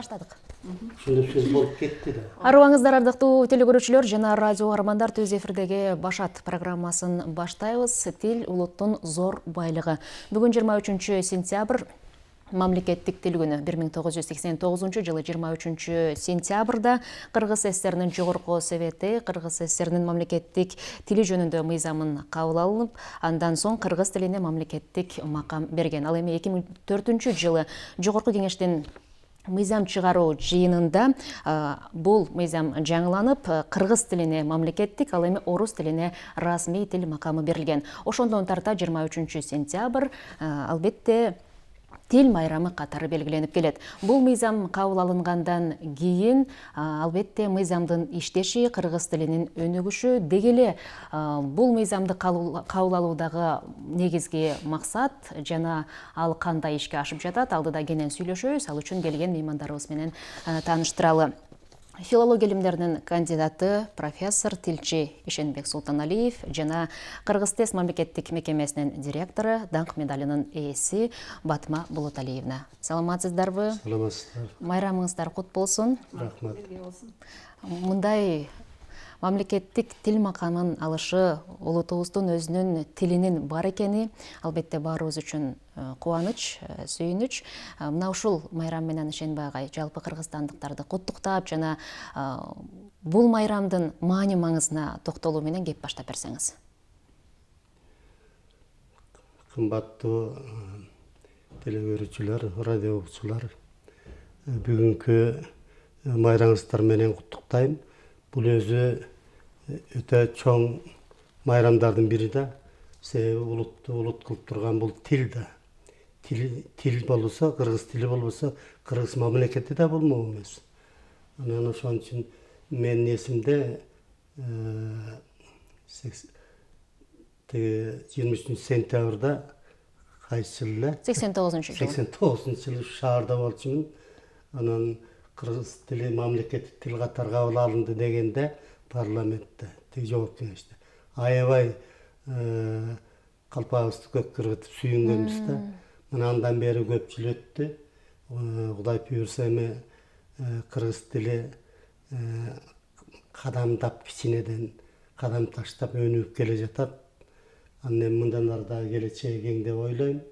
баштадык. Түшүнүксүз болуп кетти да. Арыбаңыздар ардыктуу телегөрүүчүлөр жана радио каармандар, Түз эфирдеги Башат программасын баштайбыз. Тил улуттун зор байлыгы. Бүгүн 23 сентябрь мамлекеттик тил күнү. 1989 жылы 23 сентябрда Кыргыз ССРнин жогорку совети Кыргыз ССРнин мамлекеттик тили жөнүндө мыйзамын кабыл алынып, андан соң кыргыз тилине мамлекеттик макам берген. Ал эми 2004 жылы жогорку кеңештин мыйзам чыгаруу жыйынында бул мыйзам жаңыланып, кыргыз тилине мамлекеттик, ал эми орус тилине расмий тил макамы берилген. Ошондон тарта 23 сентябрь албетте тил майрамы катары белгиленип келет. Бул мыйзам кабыл алынгандан кийин албетте мыйзамдын иштеши, кыргыз тилинин өнүгүшү деги эле бул мыйзамды кабыл алуудагы негизги максат жана ал кандай ишке ашып жатат, алдыда кенен сүйлөшөбүз. Ал үчүн келген меймандарыбыз менен тааныштыралы. Филология илимдеринин кандидаты, профессор, тилчи Ишенбек Султаналиев жана Кыргыз тест мамлекеттик мекемесинин директору, даңк медалынын ээси Батма Болоталиевна. Саламатсыздарбы? Саламатсыздар. Майрамыңыздар кут болсун. Рахмат. Мындай мамлекеттик тил макамын алышы улутубуздун өзүнүн тилинин бар экени албетте баарыбыз үчүн кубаныч, сүйүнүч. Мына ушул майрам менен Ишенбек агай жалпы кыргызстандыктарды куттуктап жана бул майрамдын маани маңызына токтолуу менен кеп баштап берсеңиз. Кымбаттуу телегөрүүчүлөр, радио угуучулар, бүгүнкү майрамыңыздар менен куттуктайм. Бул өзү өтө чоң майрамдардын бири да. Себеби улутту улут кылып турган бул тил да. Тил болбосо, кыргыз тили болбосо, кыргыз мамлекети да болмок эмес. Анан ошон үчүн менин эсимде 23 сентябрда кайсы жыл эле? 89-жылы шаарда болчумун. Анан кыргыз тили мамлекеттик тил катары кабыл алынды дегенде парламентте, жогорку кеңеште аябай калпагыбызды көккө ыргытып сүйүнгөнбүз да. Мына андан бери көп жыл өттү. Кудай буйрса эми кыргыз тили кадамдап, кичинеден кадам таштап өнүгүп келе жатат. Анан эми мындан ары дагы келечеги кең деп ойлойм.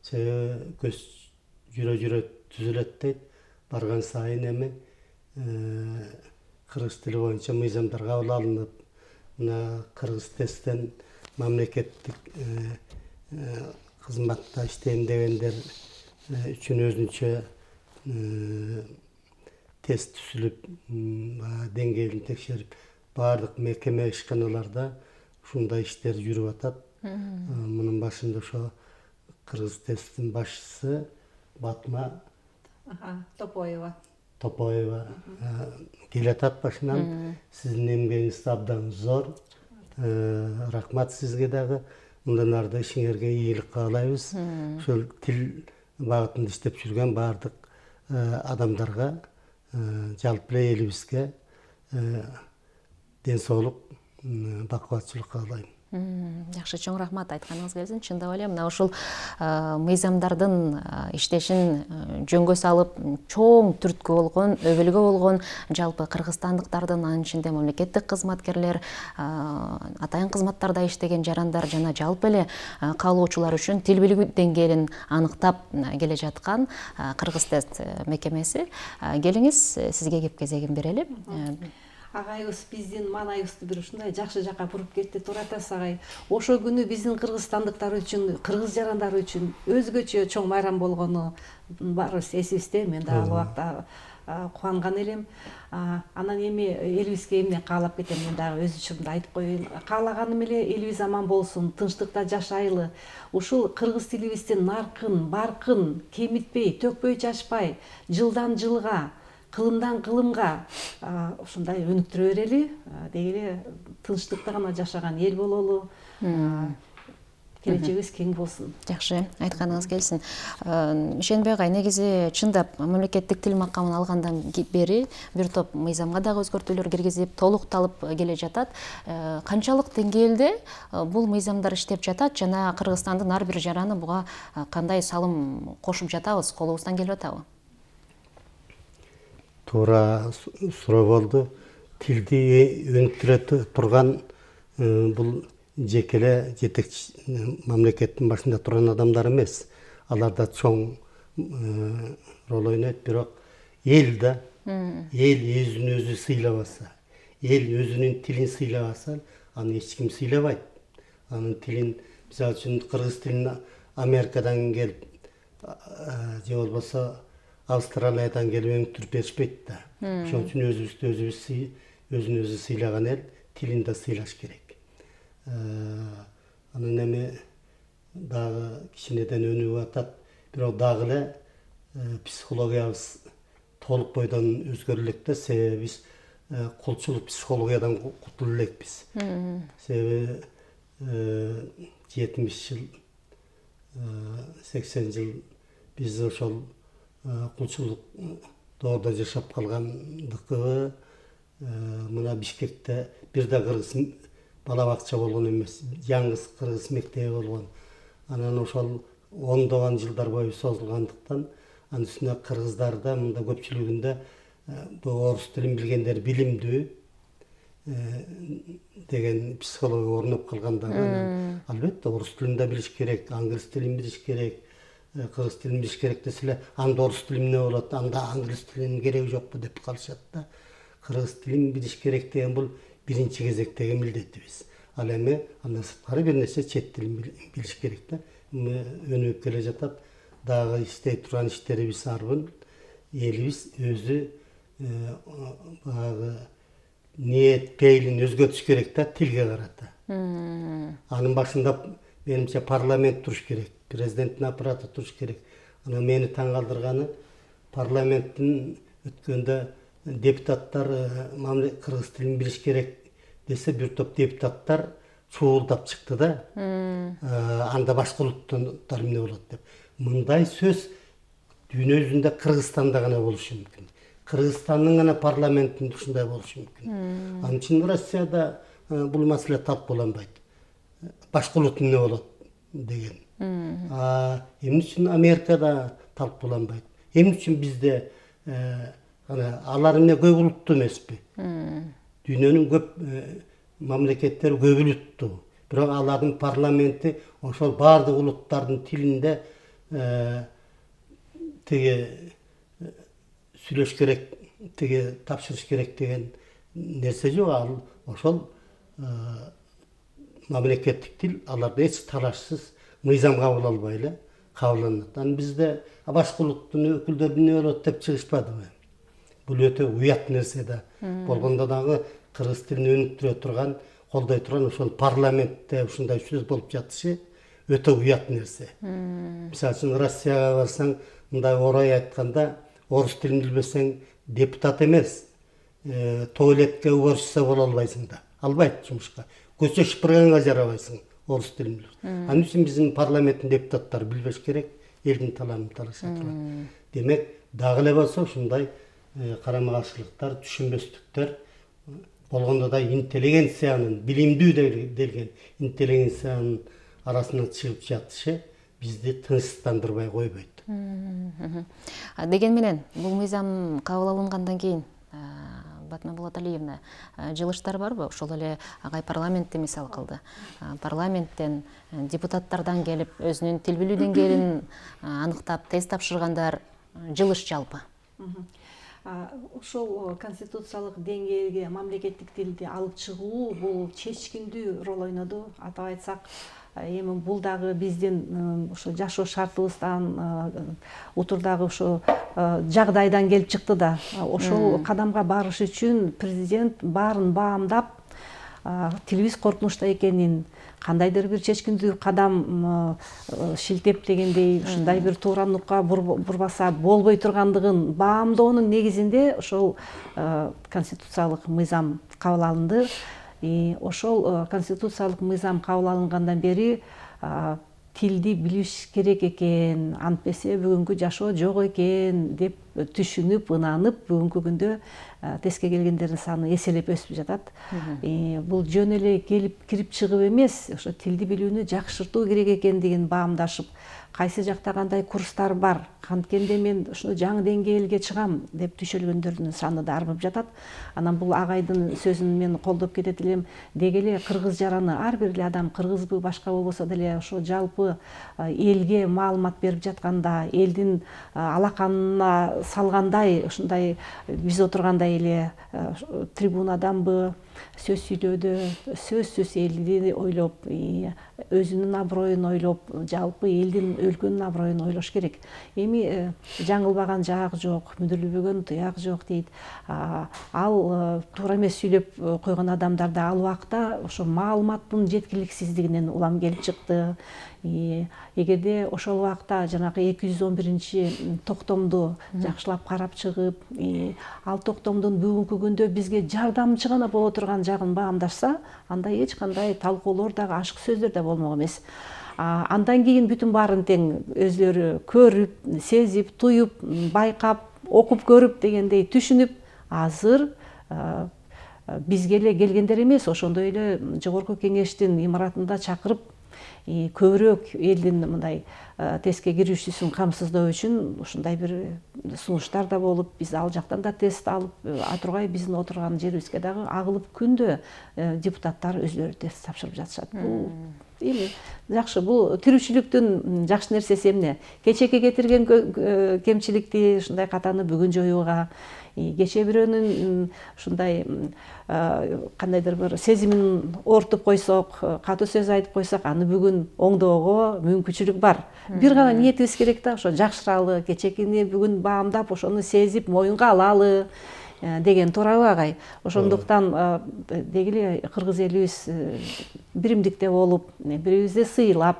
Себеби көз жүрө түзүлөт дейт. Барган сайын эми кыргыз тили боюнча мыйзамдар кабыл алынып, мына кыргыз тесттен мамлекеттик кызматта иштейм дегендер үчүн өзүнчө тест түзүлүп, деңгээлин текшерип, баардык мекеме ишканаларда ушундай иштер жүрүп атат. Мунун башында ошо кыргыз тесттин башчысы Батма Топоева келатат башынан. Сиздин эмгегиңиз абдан зор. Рахмат сизге дагы. Мындан ары да ишиңерге ийгилик каалайбыз. Ошол тил багытында иштеп жүргөн баардык адамдарга, жалпы эле элибизге ден соолук, бакубатчылык каалайм. Жакшы, чоң рахмат, айтканыңыз келсин. Чындап эле мына ушул мыйзамдардын иштешин жөнгө салып, чоң түрткү болгон, өбөлгө болгон жалпы кыргызстандыктардын, анын ичинде мамлекеттик кызматкерлер, атайын кызматтарда иштеген жарандар жана жалпы эле каалоочулар үчүн тил билүү деңгээлин аныктап келе жаткан Кыргыз тест мекемеси. Келиңиз, сизге кеп кезегин берели. Агайыбыз биздин маанайыбызды бир ушундай жакшы жакка буруп кетти. Туура айтасыз агай. Ошол күнү биздин кыргызстандыктар үчүн, кыргыз жарандары үчүн өзгөчө чоң майрам болгону баарыбыз эсибизде. Мен да ал убакта кубанган элем. Анан эми элибизге эмне каалап кетем, мен дагы өз ичимде айтып коеюн. Каалаганым эле элибиз аман болсун, тынчтыкта жашайлы. Ушул кыргыз тилибиздин наркын, баркын кемитпей, төкпөй чачпай, жылдан жылга, кылымдан кылымга ушундай өнүктүрө берели, деги эле тынчтыкта гана жашаган эл бололу. Келечегибиз кең болсун. Жакшы, айтканыңыз келсин. Ишенбек агай, негизи чындап мамлекеттик тил макамын алгандан бери бир топ мыйзамга дагы өзгөртүүлөр киргизип, толукталып келе жатат. Канчалык деңгээлде бул мыйзамдар иштеп жатат жана Кыргызстандын ар бир жараны буга кандай салым кошуп жатабыз, колубуздан келип атабы? туура суроо болду. Тилди өнүктүрө турган бул жекеле жетекчи мамлекеттин башында турган адамдар эмес. Алар да чоң роль ойнойт, бирок эл да, эл өзүн өзү сыйлабаса, эл өзүнүн тилин сыйлабаса, аны эч ким сыйлабайт. Анын тилин, мисалы үчүн кыргыз тилин Америкадан келип, же болбосо Австралиядан келип өнүктүрүп беришпейт да. Ошон үчүн өзүн өзү сыйлаган эл тилин да сыйлаш керек. Анын эми дагы кичинеден өнүгүп атат, бирок дагы эле психологиябыз толук бойдон өзгөрө элек да, себеби биз кулчулук психологиядан кутуло элекпиз. Себеби 70 жыл, 80 жыл биз ошол кулчулук доордо жашап калгандыкыбы, мына Бишкекте бир да кыргыз бала бакча болгон эмес, жаңгыз кыргыз мектеби болгон. Анан ошол ондогон жылдар бою созулгандыктан, анын үстүнө кыргыздар да мында көпчүлүгүндө орус тилин билгендер билимдүү деген психология орноп калгандыгы. Албетте орус тилин да билиш керек, англис тилин билиш керек, кыргыз тилин билиш керек деселе, анда орус тили эмне болот, анда англис тилинин кереги жокпу деп калышат да. Кыргыз тилин билиш керек деген бул биринчи кезектеги милдетибиз. Ал эми андан сырткары бир нерсе чет тилин билиш керек да. Өнүгүп келе жатат. Дагы иштей турган иштерибиз арбын. Элибиз өзү багы ниет пейилин өзгөртүш керек да, тилге карата. Анын башында менимче парламент туруш керек, президенттин аппараты туруш керек. Анан мени таң калтырганы, парламенттин өткөндө депутаттар кыргыз тилин билиш керек десе, бир топ депутаттар чуулдап чыкты да. Анда башка улуттар эмне болот деп. Мындай сөз дүйнө жүзүндө Кыргызстанда гана болушу мүмкүн. Кыргызстандын гана парламентинде ушундай болушу мүмкүн. Анын үчүн Россияда бул маселе талкууланбайт. Башка улут эмне болот деген. Эмне үчүн Америкада талкууланбайт? Эмне үчүн бизде алар эмне көп улуттуу эмеспи? Дүйнөнүн көп мамлекеттери көп улуттуу. Бирок алардын парламенти ошол баардык улуттардын тилинде тиги сүйлөш керек, тиги тапшырыш керек деген нерсе жок. Ал ошол мамлекеттик тил аларда эч талашсыз мыйзам кабыл албай эле кабылданат. Анан бизде башка улуттун өкүлдөрү эмне болот деп чыгышпадыбы? Бул өтө уят нерсе да. Болгондо дагы кыргыз тилин өнүктүрө турган, колдой турган ошол парламентте ушундай сөз болуп жатышы өтө уят нерсе. Мисалы үчүн Россияга барсаң, мындай орой айтканда, орус тилин билбесең депутат эмес, туалетке уборщица боло албайсың да. Албайт жумушка. Көчө шыпырганга жарабайсың орус тилин билип. Анын үчүн биздин парламенттин депутаттары билбеш керек, элдин талабын талаша турат. Демек, дагы эле болсо ушундай карама каршылыктар, түшүнбөстүктөр болгондо да интеллигенциянын, билимдүү делген интеллигенциянын арасынан чыгып жатышы бизди тынчсыздандырбай койбойт. Деген менен, бул мыйзам кабыл алынгандан кийин, Батма Болоталиевна, жылыштар барбы? Ошол эле агай парламентти мисал кылды. Парламенттен, депутаттардан келип, өзүнүн тил билүү деңгээлин аныктап, тест тапшыргандар жылыш жалпы. Ошол конституциялык деңгээлге мамлекеттик тилди алып чыгуу бул чечкиндүү роль ойноду. Атап айтсак, эми бул дагы биздин ошо жашоо шартыбыздан, утурдагы ошо жагдайдан келип чыкты да. Ошол кадамга барыш үчүн президент баарын баамдап, тилибиз коркунучта экенин, кандайдыр бир чечкиндүү кадам шилтеп дегендей, ушундай бир туура нукка бурбаса болбой тургандыгын баамдоонун негизинде ошол конституциялык мыйзам кабыл алынды. Ошол конституциялык мыйзам кабыл алынгандан бери тилди билиш керек экен, антпесе бүгүнкү жашоо жок экен деп түшүнүп ынанып бүгүнкү күндө тестке келгендердин саны эселеп өсүп жатат. Бул жөн эле келип кирип чыгып эмес, ошо тилди билүүнү жакшыртуу керек экендигин баамдашып, кайсы жакта кандай курстар бар, канткенде мен ушуну жаңы деңгээлге чыгам деп түшөлгөндөрдүн саны да арбып жатат. Анан бул агайдын сөзүн мен колдоп кетет элем. Деги эле кыргыз жараны ар бир эле адам, кыргызбы башка болбосо деле, ошо жалпы элге маалымат берип жатканда, элдин алаканына салгандай, ушундай биз отургандай эле трибунаданбы сөз сүйлөөдө сөзсүз элди ойлоп, өзүнүн аброюн ойлоп, жалпы элдин, өлкөнүн аброюн ойлош керек. Эми жаңылбаган жаак жок, мүдүрүлбөгөн туяк жок дейт. Ал туура эмес сүйлөп койгон адамдар да ал убакта ошо маалыматтын жеткиликсиздигинен улам келип чыкты. Эгерде ошол убакта жанагы 211 токтомду жакшылап карап чыгып, ал токтомдун бүгүнкү күндө бизге жардамчы гана боло турган жагын баамдашса, анда эч кандай талкуулор дагы, ашык сөздөр да болмок эмес. Андан кийин бүтүн баарын тең өзлөрү көрүп, сезип, туюп, байкап, окуп көрүп дегендей түшүнүп, азыр бизге эле келгендер эмес, ошондой эле жогорку кеңештин имаратында чакырып, көбүрөөк элдин мындай тестке кирүүчүсүн камсыздоо үчүн ушундай бир сунуштар да болуп, биз ал жактан да тест алып, атургай биздин отурган жерибизге дагы агылып күндө депутаттар өзлөрү тест тапшырып жатышат. Бул эми жакшы, бул тирүүчүлүктүн жакшы нерсеси эмне? Кечээкке кетирген кемчиликти, ушундай катаны бүгүн жоюуга, кечээ бирөөнүн ушундай кандайдыр бир сезимин ортуп койсок, катуу сөз айтып койсок, аны бүгүн оңдоого мүмкүнчүлүк бар. Бир гана ниетибиз керек да, ошо жакшыралы, кечээкини бүгүн баамдап, ошону сезип, моюнга алалы деген туурабы агай? Ошондуктан деги эле кыргыз элибиз биримдикте болуп, бирибизди сыйлап,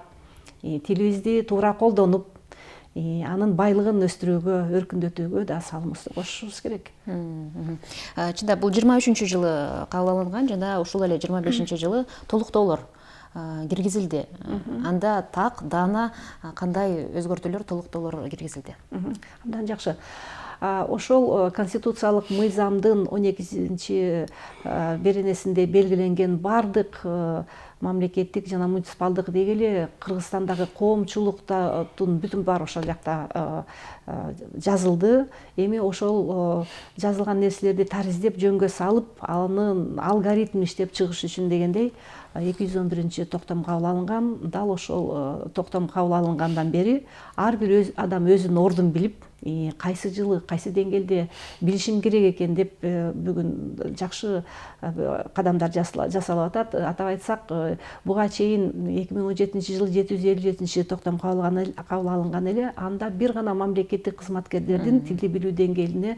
тилибизди туура колдонуп, анын байлыгын өстүрүүгө, өркүндөтүүгө да салымыбызды кошушубуз керек. Чындап, бул 23-жылы кабыл алынган жана ушул эле 25-жылы толуктоолор киргизилди. Анда так, даана кандай өзгөртүүлөр, толуктоолор киргизилди? Абдан жакшы. Ошол конституциялык мыйзамдын 12 беренесинде белгиленген бардык мамлекеттик жана муниципалдык деги эле Кыргызстандагы коомчулуктун бүтүн баары ошол жакта жазылды. Эми ошол жазылган нерселерди тариздеп жөнгө салып, анын алгоритмин иштеп чыгыш үчүн дегендей 211 токтом кабыл алынган. Дал ошол токтом кабыл алынгандан бери ар бир адам өзүнүн ордун билип, кайсы жылы, кайсы деңгээлде билишим керек экен деп бүгүн жакшы кадамдар жасалып атат. Атап айтсак, буга чейин 2017-жылы 757 токтом кабыл алынган эле, анда бир гана мамлекеттик кызматкерлердин тилди билүү деңгээлине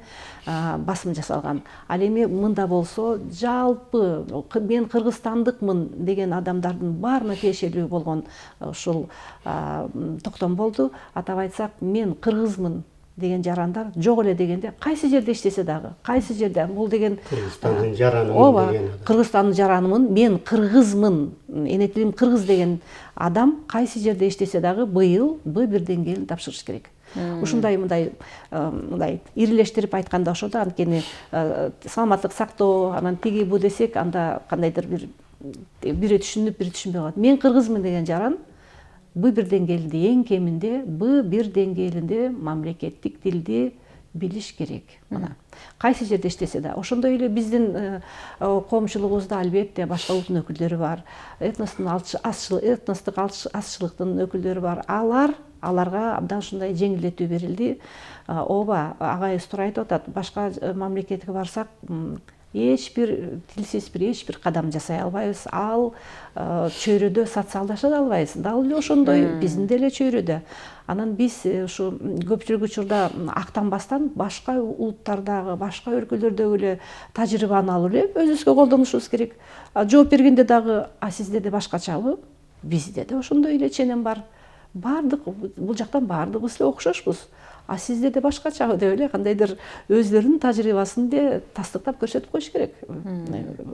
басым жасалган. Ал эми мында болсо, жалпы мен кыргызстандыкмын деген адамдардын баарына тиешелүү болгон ушул токтом болду. Атап айтсак, мен кыргызмын деген жарандар жок эле дегенде, кайсы жерде иштесе дагы, кайсы жерде, бул деген Кыргызстандын жаранымын деген. Кыргызстандын жаранымын, мен кыргызмын, эне тилим кыргыз деген адам кайсы жерде иштесе дагы быйыл Б1 деңгээлин тапшырыш керек. Ушундай мындай ирилештирип айтканда ошо да, анткени саламаттык сактоо, анан тиги бу десек, анда кандайдыр бири түшүнүп, бири түшүнбөй калат. Мен кыргызмын деген жаран Б1 деңгээлинде, эң кеминде Б1 деңгээлинде мамлекеттик тилди билиш керек. Мына кайсы жерде иштесе да. Ошондой эле биздин коомчулугубузда албетте башка улуттун өкүлдөрү бар, этностук азчылыктын өкүлдөрү бар. Аларга абдан ушундай жеңилдетүү берилди. Ооба, агайыбыз туура айтып атат. Башка мамлекетке барсак, эч бир тилсиз эч бир кадам жасай албайбыз. Ал чөйрөдө социалдаша да албайбыз. Дал эле ошондой биздин деле чөйрөдө. Анан биз ушу көпчүлүк учурда актанбастан башка улуттардагы, башка өлкөлөрдөгү эле тажрыйбаны алып эле өзүбүзгө колдонушубуз керек. Жооп бергенде дагы, сизде да башкачабы? Бизде да ошондой эле ченем бар. Бардык бул жактан бардыгыбыз эле окшошпуз. Сизде да башкачабы деп эле кандайдыр өзлөрүнүн тажрыйбасын да тастыктап көрсөтүп коюш керек.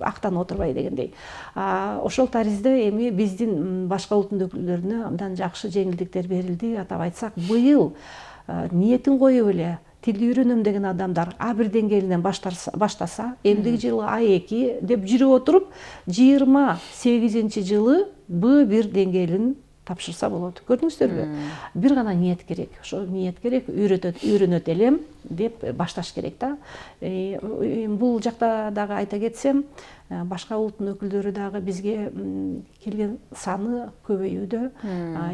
Актанып отурбай дегендей. Ошол таризде эми биздин башка улуттун өкүлдөрүнө абдан жакшы жеңилдиктер берилди. Атап айтсак, быйыл ниетин коюп эле тилди үйрөнөм деген адамдар А1 деңгээлинен баштаса, эмдиги жылы А2 деп жүрүп отуруп, 28 жылы Б1 деңгээлин тапшырса болот. Көрдүңүздөрбү? Бир гана ниет керек. Ошо ниет керек, үйрөнөт элем деп башташ керек да. Бул жакта дагы айта кетсем, башка улуттун өкүлдөрү дагы бизге келген саны көбөйүүдө.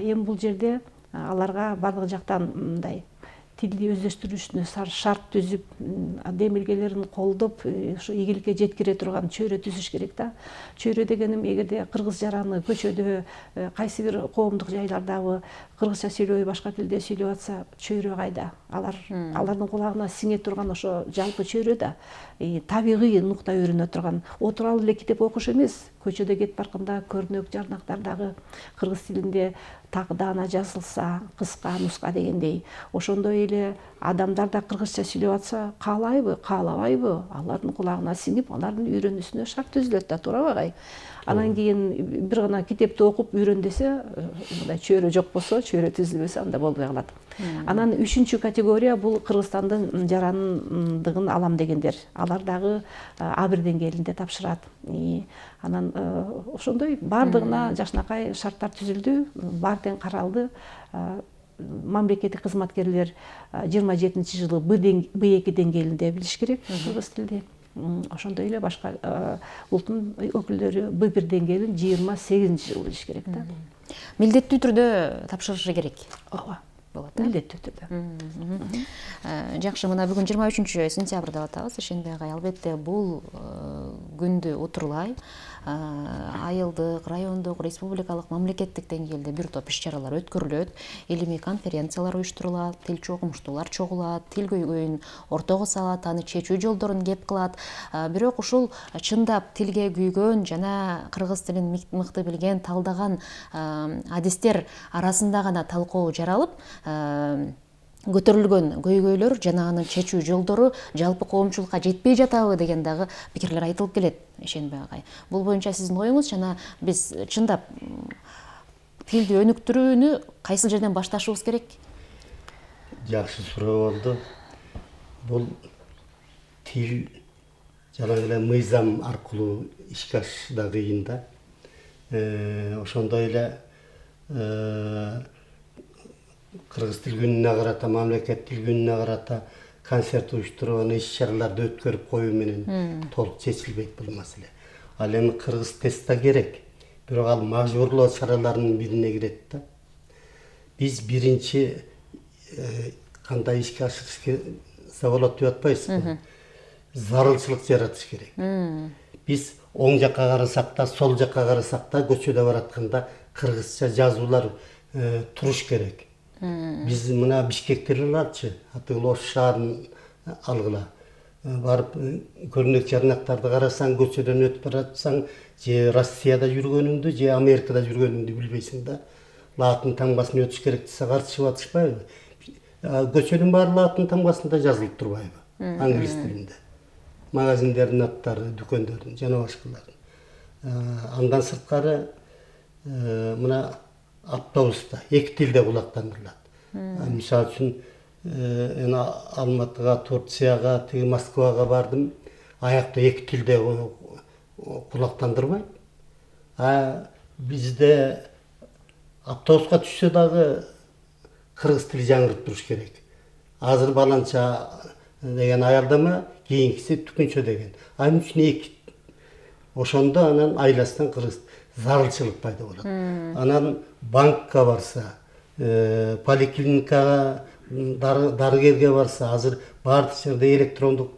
Эми бул жерде аларга бардык жактан мындай тилди өздөштүрүшүнө шарт түзүп, демилгелерин колдоп, ушу ийгиликке жеткире турган чөйрө түзүш керек да. Чөйрө дегеним, эгерде кыргыз жараны көчөдө, кайсы бир коомдук жайлардагы кыргызча сүйлөбөй башка тилде сүйлөп атса, чөйрө кайда? Алардын кулагына сиңе турган ошо жалпы чөйрө да, табигый нукта үйрөнө турган, отуруп алып эле китеп окуш эмес, көчөдө кетип барганда көрнөк жарнактардагы кыргыз тилинде тагдаана жазылса, кыска нуска дегендей, ошондой эле адамдар да кыргызча сүйлөп атса, каалайбы, каалабайбы, алардын кулагына сиңип, алардын үйрөнүүсүнө шарт түзүлөт да, туурабы агай? Анан кийин бир гана китепти окуп үйрөн десе, мындай чөйрө жок болсо, чөйрө түзүлбөсө, анда болбой калат. Анан 3-чү категория бул Кыргызстандын жарандыгын алам дегендер. Алар дагы А1 деңгээлинде тапшырат. Анан ошондой бардыгына жакшынакай шарттар түзүлдү, баары тең каралды. Мамлекеттик кызматкерлер 27 жылы Б2 деңгээлинде билиш керек кыргыз тилди. Ошондой эле башка улуттун өкүлдөрү Б1 деңгээлин 28 жылы билиш керек да. Милдеттүү түрдө тапшырышы керек. Ооба. Болот. Милдеттүү түрдө. Жакшы, мына бүгүн 23 сентябрь деп атабыз. Ошондой агай, албетте бул күндү утурлай айылдык, райондук, республикалык, мамлекеттик деңгээлде бир топ иш-чаралар өткөрүлөт. Илимий конференциялар уюштурулат, тилчи окумуштуулар чогулат, тил көйгөйүн ортого салат, аны чечүү жолдорун кеп кылат. Бирок ушул чындап тилге күйгөн жана кыргыз тилин мыкты билген, талдаган адистер арасында гана талкуу жаралып, көтөрүлгөн көйгөйлөр жана анын чечүү жолдору жалпы коомчулукка жетпей жатабы деген дагы пикирлер айтылып келет, Ишенбек агай. Бул боюнча сиздин оюңуз, жана биз чындап тилди өнүктүрүүнү кайсыл жерден башташыбыз керек? Жакшы суроо болду. Бул тил жалаң эле мыйзам аркылуу ишке ашыш да кыйын да. Ошондой эле кыргыз тил күнүнө карата, мамлекет тил күнүнө карата концерт уюштуруп, аны иш-чараларды өткөрүп коюу менен толук чечилбейт бул маселе. Ал эми кыргыз тест да керек, бирок ал мажбурлоо чараларынын бирине кирет да. Биз биринчи кандай ишке ашырса болот деп атпайсызбы? Зарылчылык жаратыш керек. Биз оң жакка карасак да, сол жакка карасак да, көчөдө баратканда кыргызча жазуулар туруш керек. Биз мына Бишкектер алачы, атыгыл Ош шаарын алгыла. Барып көрнөк жарнактарды карасаң, көчөдөн өтүп баратсаң, же Россияда жүргөнүңдү, же Америкада жүргөнүңдү билбейсиң да. Латын таңбасын өтүш керек десе каршылап атышпайбы? Көчөнүн баары латын таңбасында жазылып турбайбы? Англис тилинде. Магазиндердин аттары, дүкөндөрдүн жана башкалардын. Андан сырткары мына автобуста эки тилде кулактандырылат. Мисалы үчүн Алматыга, Турцияга, тиги Москвага бардым. Аякта эки тилде кулактандырбайт. Бизде автобуска түшсө дагы кыргыз тили жаңырып туруш керек. Азыр баланча деген аялдама, кийинкиси түкүнчө деген. Анын үчүн эки. Ошондо анан айласынан кыргыз зарылчылык пайда болот. Анан банкка барса, поликлиникага, дарыгерге барса, азыр баардык жерде электрондук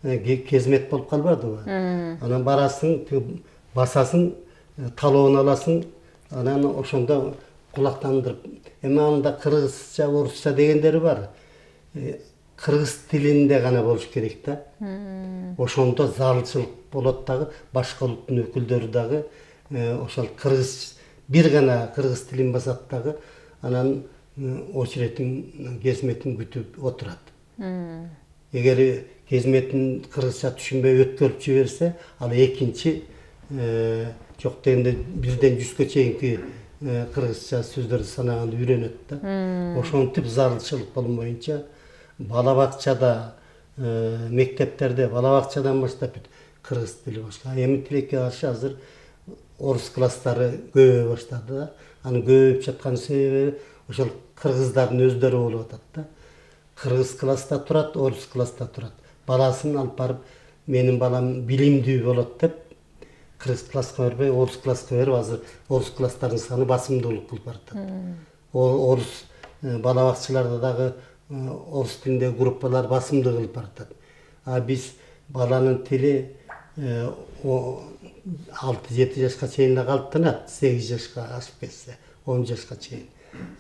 кезмет болуп калбадыбы? Анан барасың, басасың, талоон аласың, анан ошондо кулактандырып. Эми анда кыргызча, орусча дегендери бар. Кыргыз тилинде гана болуш керек да. Ошондо зарылчылык болот дагы, башка улуттун өкүлдөрү дагы ошол кыргыз бир гана кыргыз тилин басат дагы, анан очередин кезметин күтүп отурат. Эгер кезметин кыргызча түшүнбөй өткөрүп жиберсе, ал экинчи жок дегенде 1ден 100гө чейинки кыргызча сөздөрдү санаганды үйрөнөт да. Ошентип зарылчылык болмоюнча бала бакчада, мектептерде бала бакчадан баштап кыргыз тили башка. Эми тилекке каршы азыр орус класстары көбөйө баштады да. Анын көбөйүп жаткан себеби ошол кыргыздардын өздөрү болуп атат да. Кыргыз класста турат, орус класста турат. Баласын алып барып, менин балам билимдүү болот деп кыргыз класска бербей, орус класска берип, азыр орус класстардын саны басымдуулук кылып баратат. Орус бала бакчаларда дагы орус тилиндеги группалар басымдуу кылып баратат. А биз баланын тили 6-7 жашка чейин да калыптанат, 8 жашка ашып кетсе, 10 жашка чейин.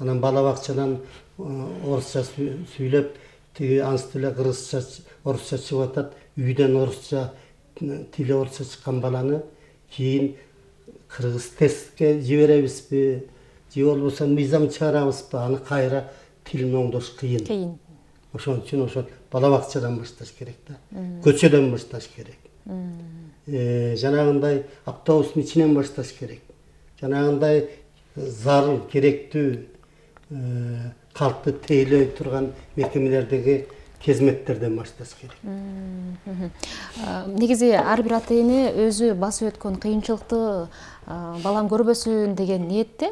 Анан бала бакчадан орусча сүйлөп, тиги ансы эле кыргызча, орусча чыгып атат. Үйдөн орусча, тили орусча чыккан баланы кийин кыргыз тестке жиберебизби, же болбосо мыйзам чыгарабызбы, аны кайра тилин оңдош кыйын. Ошон үчүн ошол бала бакчадан башташ керек да. Көчөдөн башташ керек. Жанагындай автобустун ичинен башташ керек. Жанагындай зарыл, керектүү, калкты тейлөй турган мекемелердеги кезметтерден башташ керек. Негизи ар бир ата эне өзү басып өткөн кыйынчылыкты балам көрбөсүн деген ниетте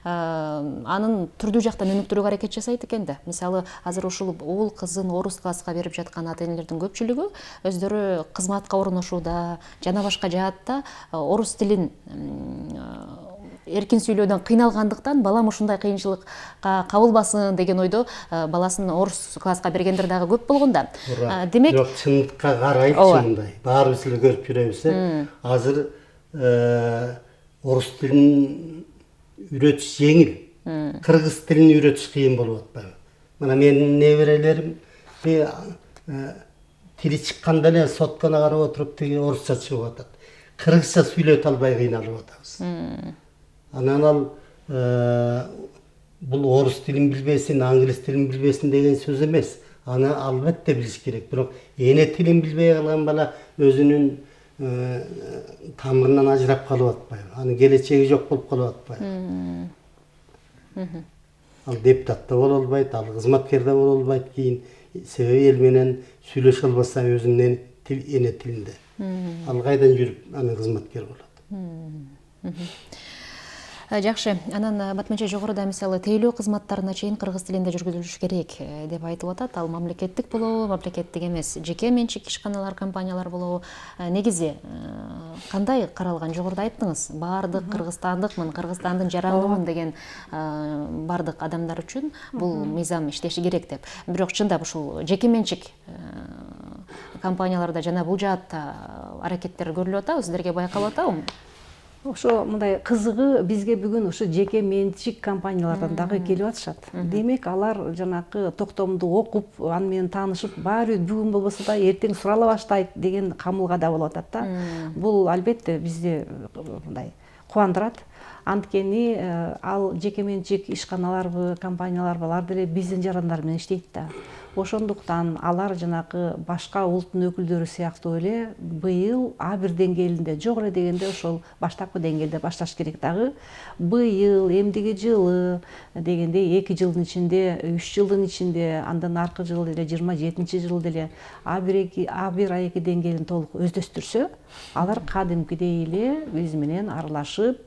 анын түрдүү жактан өнүктүрүүгө аракет жасайт экен да. Мисалы, азыр ушул уул кызын орус класска берип жаткан ата энелердин көпчүлүгү өздөрү кызматка орношууда, жана башка жаатта орус тилин эркин сүйлөөдөн кыйналгандыктан балам ушундай кыйынчылыкка кабылбасын деген ойдо баласын орус класска бергендер дагы көп болгон да. Демек, жок, чындыкка карайчы мындай. Баарыбыз эле көрүп жүрөбүз. Азыр орус тилин үйрөтүш жеңил. Кыргыз тилин үйрөтүш кыйын болуп атпайбы? Мына менин неберелерим тили чыкканда эле сотканы карап отуруп тиги орусча чыгып атат. Кыргызча сүйлөтө албай кыйналып атабыз. Анан ал бул орус тилин билбесин, англис тилин билбесин деген сөз эмес. Аны албетте билиш керек. Бирок эне тилин билбей калган бала өзүнүн тамырынан ажырап калып атпайбы? Анын келечеги жок болуп калып атпайбы? Ал депутат да боло албайт, ал кызматкер да боло албайт кийин. Себеби эл менен сүйлөшө албаса өзүнүн эне тилинде. Ал кайдан жүрүп анын кызматкер болот? Жакшы, анан Батманча жогоруда мисалы тейлөө кызматтарына чейин кыргыз тилинде жүргүзүлүш керек деп айтылып атат. Ал мамлекеттик болобу, мамлекеттик эмес, жеке менчик ишканалар, компаниялар болобу? Негизи кандай каралган? Жогоруда айттыңыз, баардык кыргызстандыкмын, кыргызстандын жарандымын деген баардык адамдар үчүн бул мыйзам иштеши керек деп. Бирок чындап ушул жеке менчик компанияларда жана бул жаатта аракеттер көрүлүп атабы, сиздерге байкалып атабы? Ошо мындай кызыгы бизге бүгүн ушу жеке менчик компаниялардан дагы келип атышат. Демек, алар жанакы токтомду окуп, аны менен таанышып, баары бүгүн болбосо да эртең сурала баштайт деген камылгада болуп атат да. Бул албетте бизди мындай кубандырат. Анткени ал жеке менчик ишканаларбы, компанияларбы, алар деле биздин жарандар менен иштейт да. Ошондуктан алар жанакы башка улуттун өкүлдөрү сыяктуу эле быйыл А1 деңгээлинде, жок эле дегенде ошол баштапкы деңгээлде башташ керек дагы. Быйыл, эмдиги жылы дегенде 2 жылдын ичинде, 3 жылдын ичинде, андан аркы жылы деле 27-жылы деле А1, А2 деңгээлин толук өздөштүрсө, алар кадимкидей эле биз менен аралашып,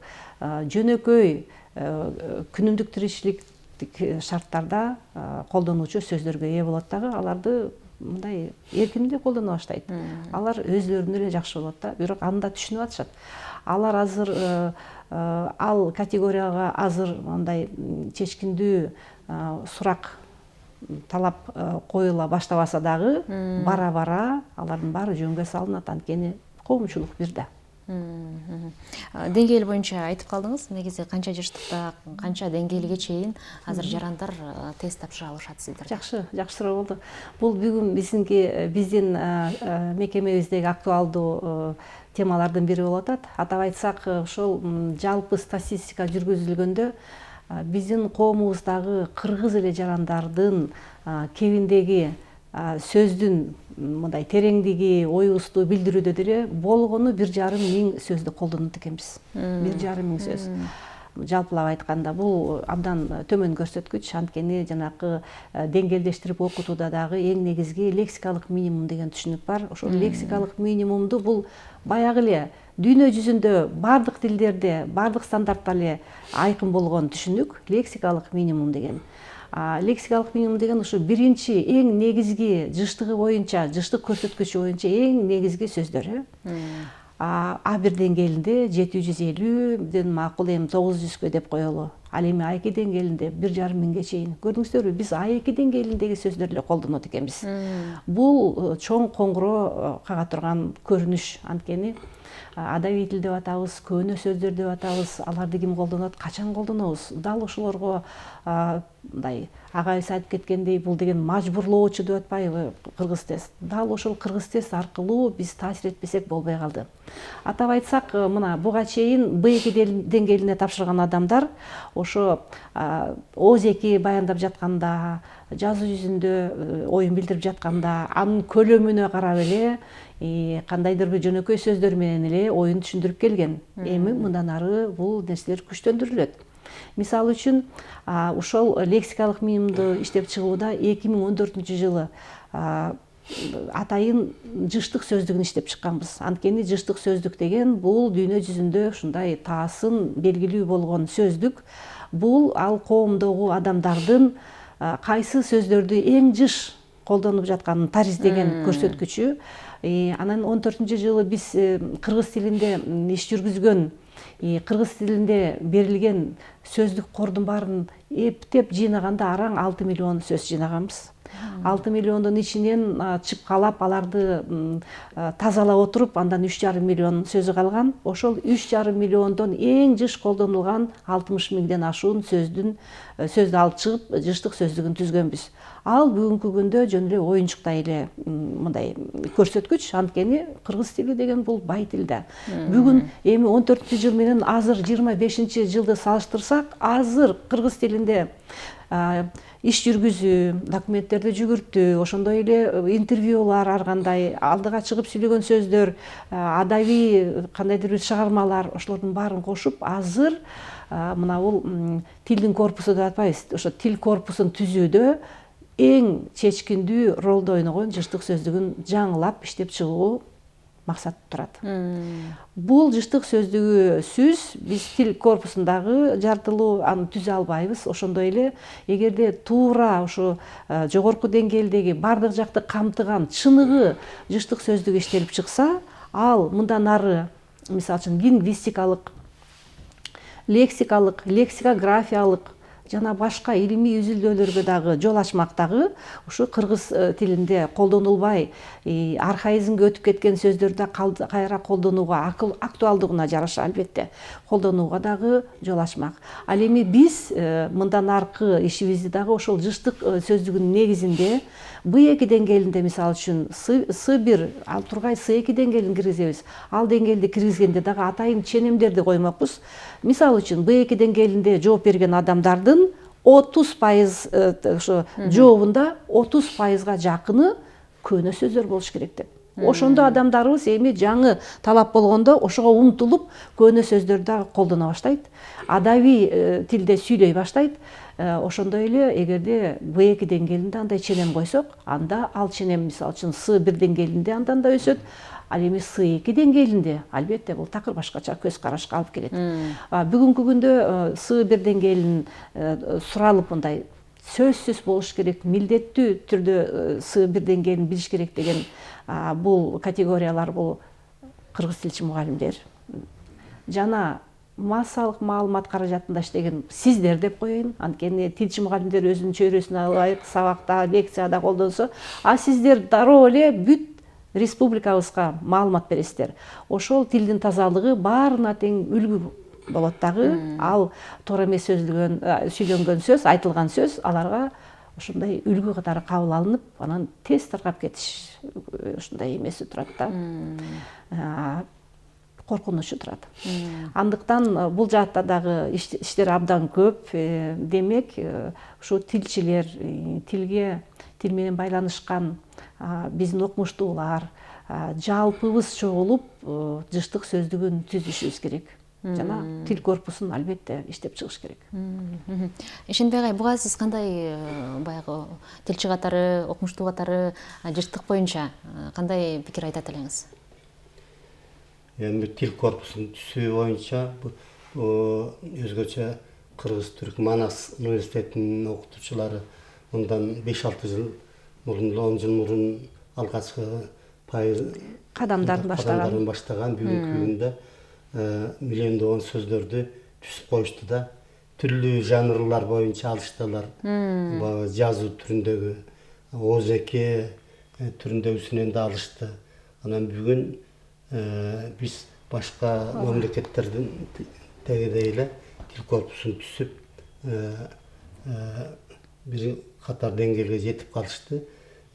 жөнөкөй күнүмдүк тиричилик шарттарда колдонуучу сөздөргө ээ болот дагы, аларды мындай эркиндүү колдоно баштайт. Алар өздөрүнө эле жакшы болот да, бирок аны да түшүнүп атышат. Алар азыр ал категорияга азыр мындай чечкиндүү сурак талап коюла баштабаса дагы, бара-бара алардын баары жөнгө салынат, анткени коомчулук бир да. Деңгээл боюнча айтып калдыңыз, негизи канча жаштыкта, канча деңгээлге чейин азыр жарандар тест тапшыра алышат сиздер? Жакшы суроо болду. Бул бүгүн биздин мекемебиздеги актуалдуу темалардын бири болуп атат. Атап айтсак, ошол жалпы статистика жүргүзүлгөндө биздин коомубуздагы кыргыз эле жарандардын кебиндеги сөздүн мындай тереңдиги, оюбузду билдирүүдө деле болгону 1,5 миң сөздү колдонот экенбиз. 1,5 миң сөз. жалпылап айтканда бул абдан төмөн көрсөткүч. Анткени жанакы деңгээлдештирип окутууда дагы эң негизги лексикалык минимум деген түшүнүк бар. Ошол лексикалык минимумду бул баягы эле дүйнө жүзүндө бардык тилдерде, бардык стандартта эле айкын болгон түшүнүк лексикалык минимум деген. Лексикалык минимум деген ушу биринчи эң негизги жыштыгы боюнча, жыштык көрсөткүчү боюнча эң негизги сөздөр. А1 деңгээлинде 750ден макул эми 900гө деп коелу. Ал эми А2 деңгээлинде 1,5 миңге чейин. Көрдүңүздөрбү, биз А2 деңгээлиндеги сөздөр эле колдонот экенбиз. Бул чоң коңгуроо кага турган көрүнүш. Анткени адабий тил деп атабыз, көөнө сөздөр деп атабыз. Аларды ким колдонот, качан колдонобуз? Дал ошолорго мындай агайыбыз айтып кеткендей, бул деген мажбурлоочу деп атпайбы кыргыз тест. Дал ошол кыргыз тест аркылуу биз таасир этпесек болбой калды. Атап айтсак, мына буга чейин Б2 деңгээлине тапшырган адамдар ошо ооз2 баяндап жатканда, жазуу жүзүндө оюн билдирип жатканда, анын көлөмүнө карап эле кандайдыр бир жөнөкөй сөздөр менен эле оюн түшүндүрүп келген. Эми мындан ары бул нерселер күчтөндүрүлөт. Мисалы үчүн, ушол лексикалык минимумду иштеп чыгууда 2014 жылы атайын жыштык сөздүгүн иштеп чыкканбыз. Анткени жыштык сөздүк деген бул дүйнө жүзүндө ушундай таасын белгилүү болгон сөздүк. Бул ал коомдогу адамдардын кайсы сөздөрдү эң жыш колдонуп жатканын тариздеген көрсөткүчү. Анан 14 жылы биз кыргыз тилинде иш жүргүзгөн, кыргыз тилинде берилген сөздүк кордун баарын эптеп жыйнаганда араң 6 миллион сөз жыйнаганбыз. 6 миллиондун ичинен чыпкалап аларды тазалап отуруп, андан 3,5 миллион сөзү калган. Ошол 3,5 миллиондон эң жыш колдонулган 60 миңден ашуун сөздү алып чыгып, жыштык сөздүгүн түзгөнбүз. Ал бүгүнкү күндө жөн эле оюнчуктай эле мындай көрсөткүч. Анткени кыргыз тили деген бул бай тил да. Бүгүн эми 14 жыл менен азыр 25 жылды салыштырсак, азыр кыргыз тилинде иш жүргүзүү, документтерди жүгүртүү, ошондой эле интервьюлар, ар кандай алдыга чыгып сүйлөгөн сөздөр, адабий кандайдыр бир чыгармалар, ошолордун баарын кошуп, азыр мына бул тилдин корпусу деп атпайбыз, ошо тил корпусун түзүүдө эң чечкиндүү ролду ойногон жыштык сөздүгүн жаңылап иштеп чыгуу максат турат. Бул жыштык сөздүгүсүз биз тил корпусундагы жартылуу аны түзө албайбыз. Ошондой эле эгерде туура ушу жогорку деңгээлдеги бардык жакты камтыган чыныгы жыштык сөздүк иштелип чыкса, ал мындан ары, мисалы үчүн лингвистикалык, лексикалык, лексикографиялык жана башка илимий үзүлүүлөргө дагы жол ачмак дагы ушу кыргыз тилинде колдонулбай, архаизмге өтүп кеткен сөздөрдү кайра колдонууга, актуалдыгына жараша албетте колдонууга дагы жол ачмак. Ал эми биз мындан аркы ишибизди дагы ошол жыштык сөздүгүнүн негизинде Б2 деңгээлинде, мисалы үчүн С1, ал тургай С2 деңгээлин киргизебиз. Ал деңгээлди киргизгенде дагы атайын ченемдерди коймокпуз. Мисалы үчүн Б2 деңгээлинде жооп берген адамдардын 30% ошо жообунда 30%га жакыны көөнө сөздөр болуш керек деп. Ошондо адамдарыбыз эми жаңы талап болгондо ошого умтулуп көөнө сөздөрдү дагы колдоно баштайт. Адабий тилде сүйлөй баштайт. Ошондой эле эгерде Б2 деңгээлинде андай ченем койсок, анда ал ченем мисалы үчүн С1 деңгээлинде андан да өсөт. Ал эми С2 деңгээлинде албетте бул такыр башкача көз карашка алып келет. Бүгүнкү күндө С1 деңгээлин суралып мындай сөзсүз болуш керек, милдеттүү түрдө С1 деңгээлин билиш керек деген бул категориялар бул кыргыз тилчи мугалимдер жана массалык маалымат каражатында иштеген сиздер деп коеюн. Анткени тилчи мугалимдер өзүнүн чөйрөсүнө ылайык сабакта, лекцияда колдонсо, а сиздер дароо эле бүт республикабызга маалымат бересиздер. Ошол тилдин тазалыгы баарына тең үлгү болот дагы. Ал туура эмес сүйлөнгөн сөз, айтылган сөз аларга ошондой үлгү катары кабыл алынып, анан тез таркап кетиш ушундай эмеси турат да. Коркунучу турат. Андыктан бул жаатта дагы иштер абдан көп. Демек, ушу тилчилер, тил менен байланышкан биздин окумуштуулар жалпыбыз чогулуп жыштык сөздүгүн түзүшүбүз керек. жана тил корпусун албетте иштеп чыгыш керек. Ишенбек агай, буга сиз кандай баягы тилчи катары, окумуштуу катары жыштык боюнча кандай пикир айтат элеңиз? Эми тил корпусунун түсү боюнча өзгөчө Кыргыз Түрк Манас университетинин окутуучулары мындан 5-6 жыл мурун, 10 жыл мурун алгачкы кадамдарын баштаган. Бүгүнкү күндө миллиондогон сөздөрдү түзүп коюшту да. Түрлүү жанрлар боюнча алыштылар. Жазуу түрүндөгү, озеке түрүндөгүсүнөн да алышты. Анан бүгүн биз башка мамлекеттердин тегидей эле тил корпусун түзүп бир катар деңгээлге жетип калышты.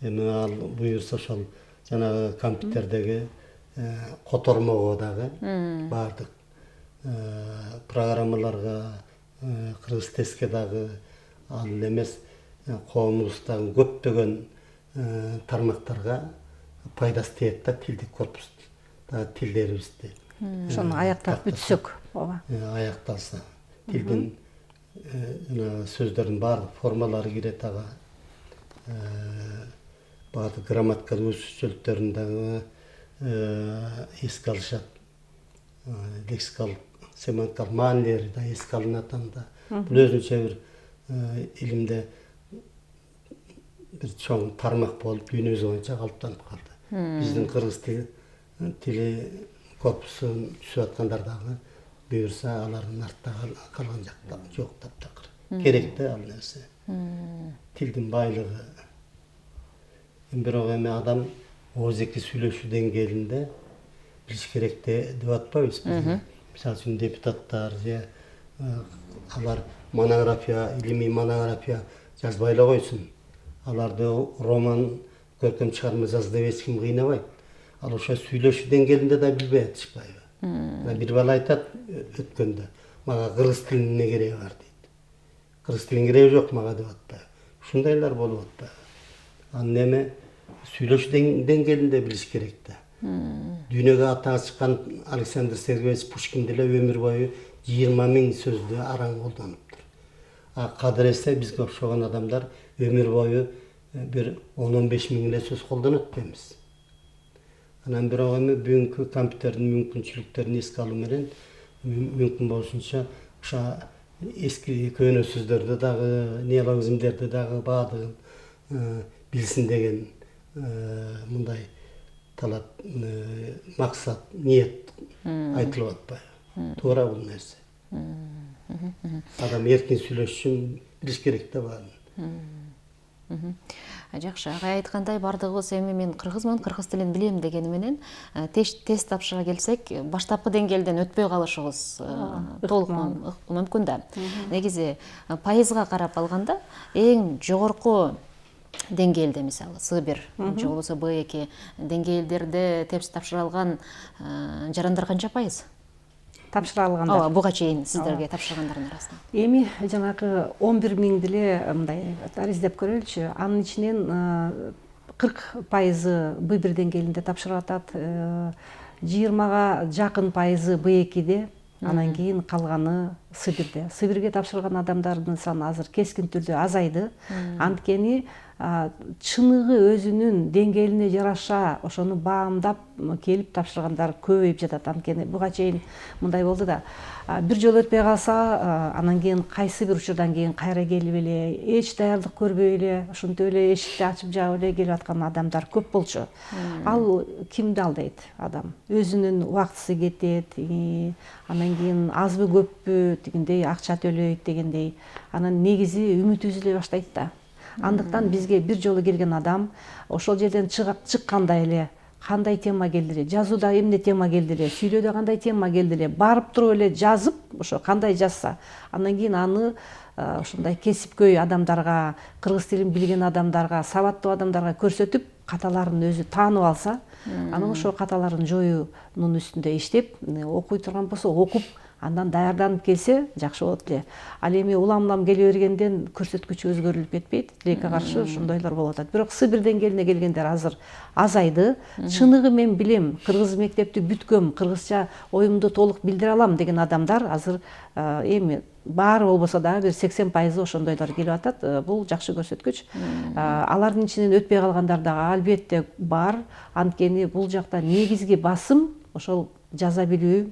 Эми ал буюрса ошол жанагы компьютердеги котормого дагы бардык программаларга, кыргыз тестке дагы, ал эмес коомубуздагы көптөгөн тармактарга пайдасы тиет да, тилдик корпус тилдерибизди. Ошону аяктап бүтсөк, ооба. Аякталса, тилдин сөздөрдүн баардык формалары кирет ага. Баардык грамматикалык өзгөчөлүктөрүн дагы эске алышат. Лексикалык, семантикалык маанилери да эске алынат анда. Бул өзүнчө бир илимде бир чоң тармак болуп, дүйнө жүзү боюнча калыптанып калды. Биздин кыргыз тили корпусун түзүп аткандар дагы буюрса алардын артта калган жакта жок таптакыр. Керек да ал нерсе. Тилдин байлыгы. Бирок эми адам озеки сүйлөшүү деңгээлинде билиш керек деп атпайбыз биз. Мисалы үчүн депутаттар же алар монография, илимий монография жазбай эле койсун. Аларды роман, көркөм чыгарма жаз деп эч ким кыйнабайт. Ал ошо сүйлөшүү деңгээлинде да билбей атышпайбы. Бир бала айтат өткөндө, мага кыргыз тилинин эмне кереги бар дейт. Кыргыз тилинин кереги жок мага деп атпайбы. Ушундайлар болуп атпайбы. Анын эми сүйлөшүү деңгээлинде билиш керек да. Дүйнөгө атаа чыккан Александр Сергеевич Пушкин деле өмүр бою 20 000 сөздү араң колдонуптур. Кадыр эсе бизге окшогон адамдар өмүр бою бир 10-15 000 эле сөз колдонот дейбиз. Анан бирок эми бүгүнкү компьютердин мүмкүнчүлүктөрүн эске алуу менен мүмкүн болушунча ошо эски көөнө сөздөрдү дагы, неологизмдерди дагы баардыгын билсин деген мындай талап, максат, ниет айтылып атпайбы. Туура бул нерсе. Адам эркин сүйлөшүш үчүн билиш керек да баарын. Жакшы, агай айткандай бардыгыбыз эми мен кыргызмын, кыргыз тилин билем дегени менен тест тапшыра келсек, баштапкы деңгээлден өтпөй калышыбыз толук мүмкүн да. Негизи пайызга карап алганда эң жогорку деңгээлде, мисалы С1 же болбосо Б2 деңгээлдерде тест тапшыра алган жарандар канча пайыз? Тапшыра алгандар. Ооба, буга чейин сиздерге тапшыргандардын арасында. Эми жанагы 11 000 деле мындай ариздеп көрөлүчү. Анын ичинен 40% Б1 деңгээлинде тапшырып атат, 20-га жакын пайызы Б2де, анан кийин калганы С1де. С1ге тапшырган адамдардын саны азыр кескин түрдө азайды. Анткени чыныгы өзүнүн деңгээлине жараша ошону баамдап келип тапшыргандар көбөйүп жатат. Анткени буга чейин мындай болду да, бир жолу өтпөй калса, анан кийин кайсы бир учурдан кийин кайра келип эле, эч даярдык көрбөй эле, ошентип эле эшикти ачып жаап эле келип аткан адамдар көп болчу. Ал кимди алдайт адам? Өзүнүн убактысы кетет, анан кийин азбы көппү дегендей акча төлөйт дегендей. Анан негизи үмүтү үзүлө баштайт да. Андыктан бизге бир жолу келген адам ошол жерден чыкканда эле кандай тема келди эле, жазууда эмне тема келди эле, сүйлөөдө кандай тема келди эле, барып туруп эле жазып, ошо кандай жазса, андан кийин аны ошондой кесипкөй адамдарга, кыргыз тилин билген адамдарга, сабаттуу адамдарга көрсөтүп, каталарын өзү таанып алса, анан ошол каталарын жоюунун үстүндө иштеп, окуй турган болсо окуп, андан даярданып келсе жакшы болот эле. Ал эми улам келе бергенден көрсөткүч өзгөрүлүп кетпейт. Тилекке каршы ошондойлор болуп атат. Бирок Сибир деңгээлине келгендер азыр азайды. Чыныгы мен билем, кыргыз мектепти бүткөм, кыргызча оюмду толук билдире алам деген адамдар азыр эми баары болбосо дагы бир 80% ошондойлор келип атат. Бул жакшы көрсөткүч. Алардын ичинен өтпөй калгандар дагы албетте бар. Анткени бул жакта негизги басым ошол жаза билүү,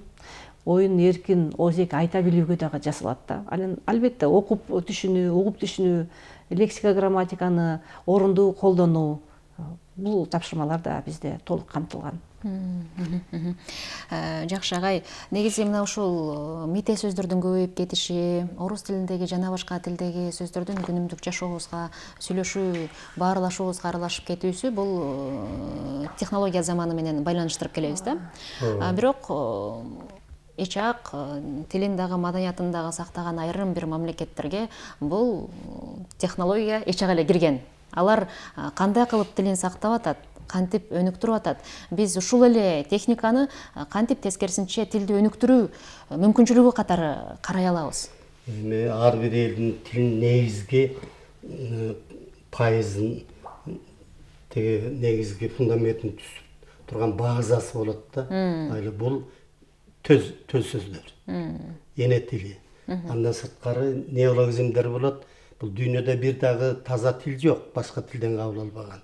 оюн эркин оозек айта билүүгө дагы жасалат да. Албетте окуп түшүнүү, угуп түшүнүү, лексика грамматиканы орундуу колдонуу, бул тапшырмалар да бизде толук камтылган. Жакшы агай, негизи мына ушул мите сөздөрдүн көбөйүп кетиши, орус тилиндеги жана башка тилдеги сөздөрдүн күнүмдүк жашообузга, сүйлөшүү, баарлашуубузга аралашып кетүүсү бул технология заманы менен байланыштырып келебиз да. Бирок эч ак тилин дагы маданиятын дагы сактаган айрым бир мамлекеттерге бул технология эч ак эле кирген. Алар кандай кылып тилин сактап атат, кантип өнүктүрүп атат? Биз ушул эле техниканы кантип тескерисинче тилди өнүктүрүү мүмкүнчүлүгү катары карай алабыз? Эми ар бир элдин тилин негизги пайызын теги негизги фундаментин түзүп турган базасы болот да. Айлы бул төз сөздөр. Эне тили. Андан сырткары неологизмдер болот. Бул дүйнөдө бир дагы таза тил жок, башка тилден кабыл албаган.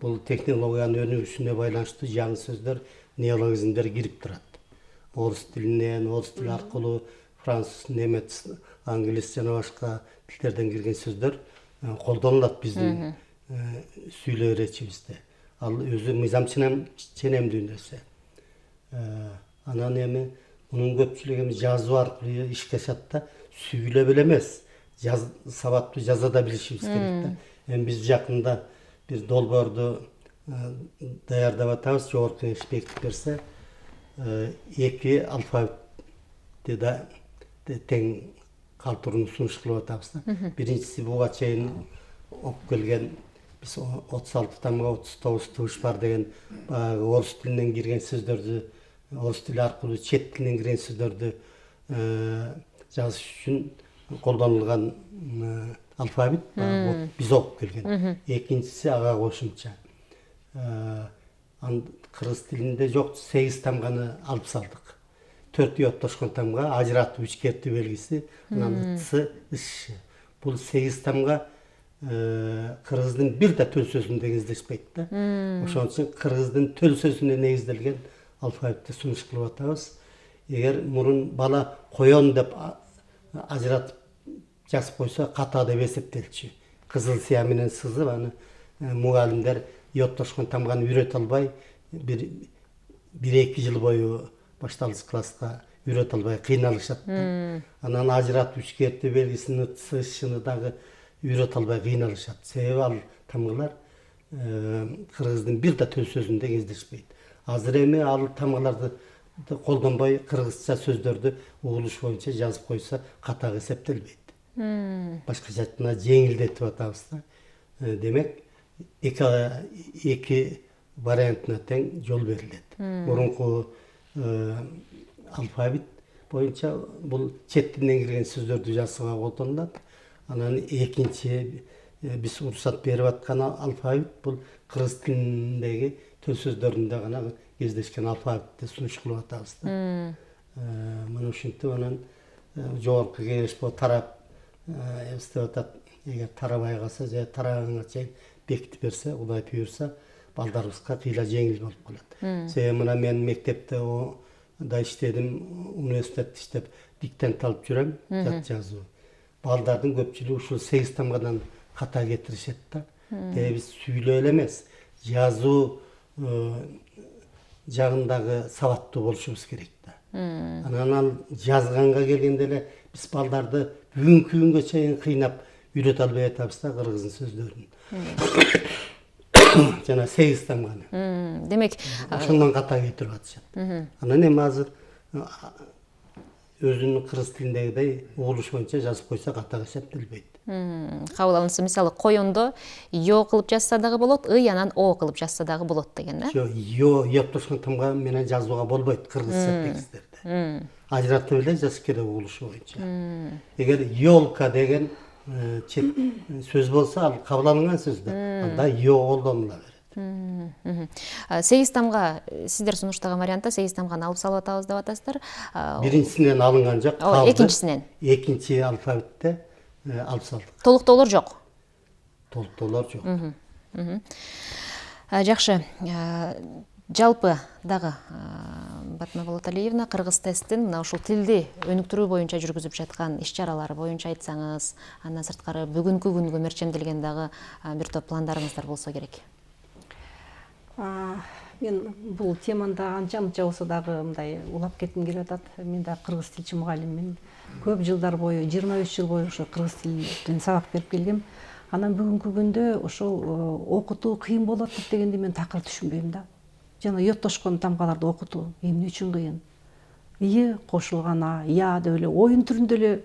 Бул технологиянын өнүгүшүнө байланыштуу жаңы сөздөр, неологизмдер кирип турат. Орус тилинен, орус тили аркылуу француз, немец, англис жана башка тилдерден кирген сөздөр колдонулат биздин сүйлөө речибизде. Ал өзү мыйзам ченемдүү нерсе. Анан эми мунун көпчүлүгү жазуу аркылуу ишке ашат да, сүйлөп эле эмес, сабаттуу жаза да билишибиз керек да. Эми биз жакында бир долбоорду даярдап атабыз, жогорку кеңеш бекитип берсе, 2 алфавитти да тең калтырууну сунуш кылып атабыз да. Биринчиси буга чейин окуп келген, биз 36 тамга 39 тугуш бар деген орус тилинен кирген сөздөрдү, орус тили аркылуу чет тилинен кирген сөздөрдү жазыш үчүн колдонулган алфавит биз окуп келген. Экинчиси ага кошумча. Кыргыз тилинде жок 8 тамганы алып салдык. 4 йоттошкон тамга ажыратуу ичкертүү белгиси, анан ц, ш. Бул 8 тамга кыргыздын бир да төл сөзүндө кездешпейт да. Ошон үчүн кыргыздын төл сөзүнө негизделген алфавитти сунуш кылып атабыз. Эгер мурун бала коён деп ажыратып жазып койсо ката деп эсептелчү. Кызыл сыя менен сызып, аны мугалимдер йоттошкон тамганы үйрөтө албай, 1-2 жыл бою башталгыч класска үйрөтө албай кыйналышат да. Анан ажыратуу ичкертүү белгисини, ц, шны дагы үйрөтө албай кыйналышат. Себеби ал тамгалар кыргыздын бир да төл сөзүндө кездешпейт. Азыр эми ал тамгаларды колдонбой кыргызча сөздөрдү угулуш боюнча жазып койсо катага эсептелбейт. Башкача айтканда жеңилдетип атабыз да. Демек, эки вариантына тең жол берилет. Мурунку алфавит боюнча бул чет тилинен кирген сөздөрдү жазууга колдонулат. Анан экинчи биз уруксат берип аткан алфавит бул кыргыз тилиндеги төл сөздөрүндө гана кездешкен алфавитти сунуш кылып атабыз да. Мына ушинтип анан жогорку кеңеш тарап эстеп атат. Эгер тарабай калса же тараганга чейин бекитип берсе, Кудай буйрса, балдарыбызга кыйла жеңил болуп калат. Себеби мына мен мектепте да иштедим, университетте иштеп, диктант алып жүрөм, жат жазуу. Балдардын көпчүлүгү ушул 8 тамгадан ката кетиришет да. Биз сүйлөө эле эмес, жазуу жагындагы сабаттуу болушубуз керек да. Анан ал жазганга келгенде эле биз балдарды бүгүнкү күнгө чейин кыйнап үйрөтө албай атабыз да кыргыздын сөздөрүн. Жана 8 тамганы. Демек, ошондон ката кетирип атышат. Анан эми азыр өзүнүн кыргыз тилиндегидей угулуш боюнча жазып койсо ката эсептелбейт. Кабыл алынса, мисалы коёндо ё кылып жазса дагы болот, анан о кылып жазса дагы болот деген, да? Жок, ё йоттошкон тамга менен жазууга болбойт кыргызча тексттерде. Ажыратып эле жаш керек угулушу боюнча. Эгер елка деген чет сөз болсо, ал кабыл алынган сөз да. Анда йо колдонула берет. Сегиз тамга сиздер сунуштаган вариантта сегиз тамганы алып салып атабыз деп атасыздар. Биринчисинен алынган жок, калды. Экинчисинен. Экинчи алфавитте алып салдык. Толуктоолор жок. Толуктоолор жок. Жакшы. Жалпы дагы Батма Болоталиевна кыргыз тесттин мына ушул тилди өнүктүрүү боюнча жүргүзүп жаткан иш-чаралары боюнча айтсаңыз, андан сырткары бүгүнкү күнгө мерчемделген дагы бир топ пландарыңыздар болсо керек. Мен бул теманы анча-мынча болсо дагы мындай улап кетким келип атат. Мен да кыргыз тилчи мугалиммин. Көп жылдар бою, 23 жыл бою ошо кыргыз тилинен сабак берип келгем. Анан бүгүнкү күндө ошол окутуу кыйын болот дегенди мен такыр түшүнбөйм да. Жана йоттошкон тамгаларды окутуу эмне үчүн кыйын? И кошулган а, я деп эле оюн түрүндө эле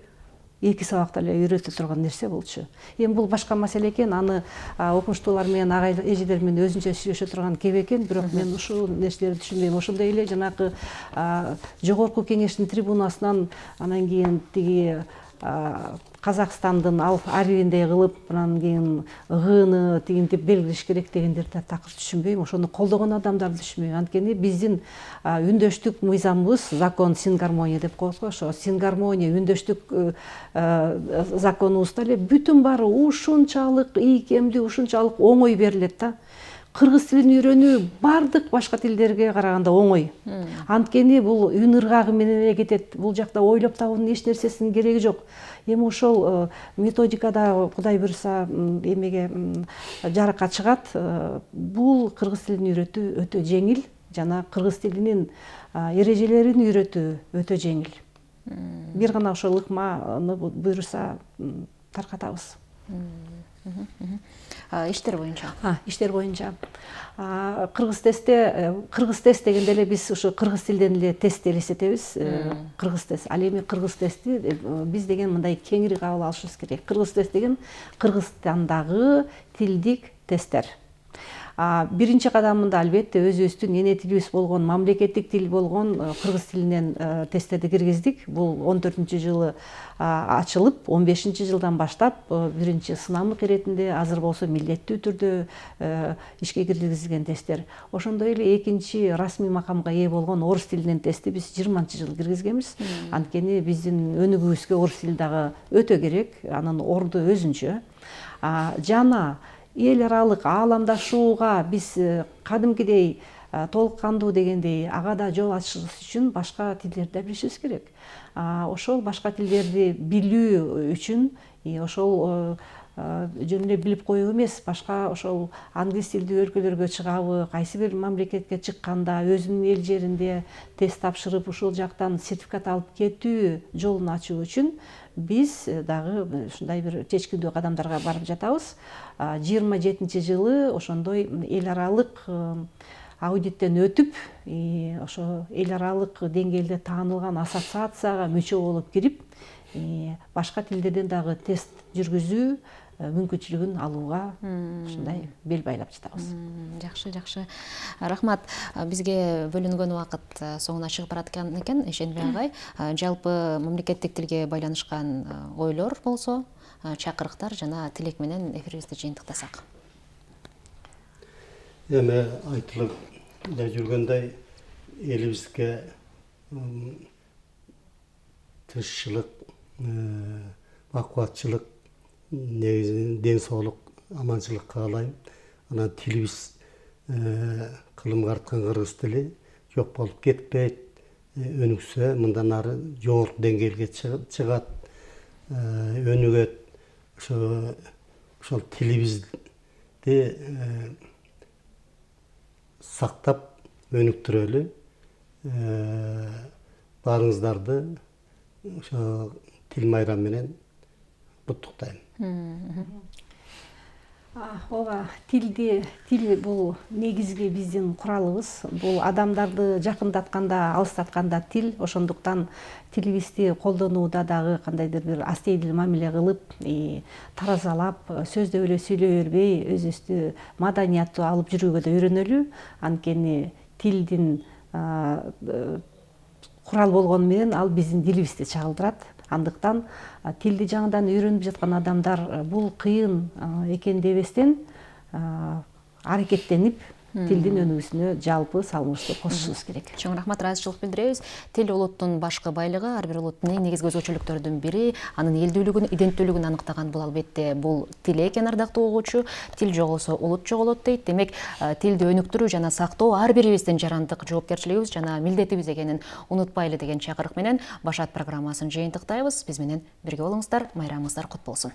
эки сабакта эле үйрөтө турган нерсе болчу. Эми бул башка маселе экен. Аны окумуштуулар менен ага эжелер менен өзүнчө сүйлөшө турган кеп экен. Бирок мен ушул нерселерди түшүнбөйм. Ошондой эле жанагы жогорку кеңештин трибунасынан анан кийин тиги Казакстандын арбиндей кылып, анан кийин гыны тигинтип белгилеш керек дегендерди такыр түшүнбөйм. Ошону колдогон адамдарды түшүнбөйм. Анткени биздин үндөштүк мыйзамыбыз закон сингармония деп коет го. Ошо сингармония үндөштүк законубузда эле бүтүн баары ушунчалык ийкемдүү, ушунчалык оңой берилет да. Кыргыз тилин үйрөнүү бардык башка тилдерге караганда оңой. Анткени бул үн ыргагы менен эле кетет. Бул жакта ойлоп табуунун эч нерсесинин кереги жок. Эми ошол методикада Кудай буйруса эмеге жаракка чыгат. Бул кыргыз тилин үйрөтүү өтө жеңил жана кыргыз тилинин эрежелерин үйрөтүү өтө жеңил. Бир гана ошол ыкманы буйруса таркатабыз. Иштер боюнча. Иштер боюнча. Кыргыз тест дегенде эле биз ушу кыргыз тилден эле тестти элестетебиз. Кыргыз тест. Ал эми кыргыз тести биз деген мындай кеңири кабыл алышыбыз керек. Кыргыз тест деген Кыргызстандагы тилдик тесттер. Биринчи кадамында албетте өзүбүздүн эне тилибиз болгон, мамлекеттик тил болгон кыргыз тилинен тесттерди киргиздик. Бул 14-жылы ачылып, 15-жылдан баштап биринчи сынамдык иретинде, азыр болсо милдеттүү түрдө ишке киргизилген тесттер. Ошондой эле экинчи расмий макамга ээ болгон орус тилинен тестти биз 20-жылы киргизгенбиз. Анткени биздин өнүгүүбүзгө орус тили дагы өтө керек, анын орду өзүнчө. Жана эл аралык ааламдашууга биз кадимкидей толук кандуу дегендей ага да жол ачышыбыз үчүн башка тилдерди да билишибиз керек. Ошол башка тилдерди билүү үчүн ошол жөн эле билип коюу эмес, башка ошол англис тилдүү өлкөлөргө чыгабы, кайсы бир мамлекетке чыкканда өзүнүн эл жеринде тест тапшырып, ушул жактан сертификат алып кетүү жолун ачуу үчүн биз дагы ушундай бир чечкиндүү кадамдарга барып жатабыз. 27-жылы ошондой эл аралык аудиттен өтүп, ошо эл аралык деңгээлде таанылган ассоциацияга мүчө болуп кирип, башка тилдерден дагы тест жүргүзүү мүмкүнчүлүгүн алууга ушундай бел байлап жатабыз. Жакшы. Рахмат. Бизге бөлүнгөн убакыт соңуна чыгып бараткан экен, Эшенбек агай. Жалпы мамлекеттик тилге байланышкан ойлор болсо, чакырыктар жана тилек менен эфирибизди жыйынтыктасак. Эми айтылып жүргөндөй элибизге тынччылык, бакубатчылык, негизинен ден соолук, аманчылык каалайм. Анан тилибиз кылымга арткан кыргыз тили жок болуп кетпейт, өнүксө, мындан ары жогорку деңгээлге чыгат, өнүгөт. Ошол тилибизди сактап өнүктүрөлү. Баарыңыздарды ошо тил майрам менен куттуктайм. Ооба, тил бул негизги биздин куралыбыз. Бул адамдарды жакындатканда, алыстатканда тил, ошондуктан тилибизди колдонууда дагы кандайдыр бир астейдил мамиле кылып, таразалап, сөздөп эле сүйлөй бербей, өзүбүздү маданияттуу алып жүрүүгө да үйрөнөлү. Анткени тилдин курал болгону менен ал биздин дилибизди чагылдырат. Андыктан тилди жаңыдан үйрөнүп жаткан адамдар бул кыйын экен дебестен аракеттенип тилдин өнүгүүсүнө жалпы салымыбызды кошушубуз керек. Чоң рахмат, ыраазычылык билдиребиз. Тил улуттун башкы байлыгы, ар бир улуттун эң негизги өзгөчөлүктөрүнүн бири, анын элдүүлүгүн, иденттүүлүгүн аныктаган бул албетте бул тил экен, ардактуу угуучу. Тил жоголсо улут жоголот дейт. Демек, тилди өнүктүрүү жана сактоо ар бирибиздин жарандык жоопкерчилигибиз жана милдетибиз экенин унутпайлы деген чакырык менен Башат программасын жыйынтыктайбыз. Биз менен бирге болуңуздар, майрамыңыздар кут болсун.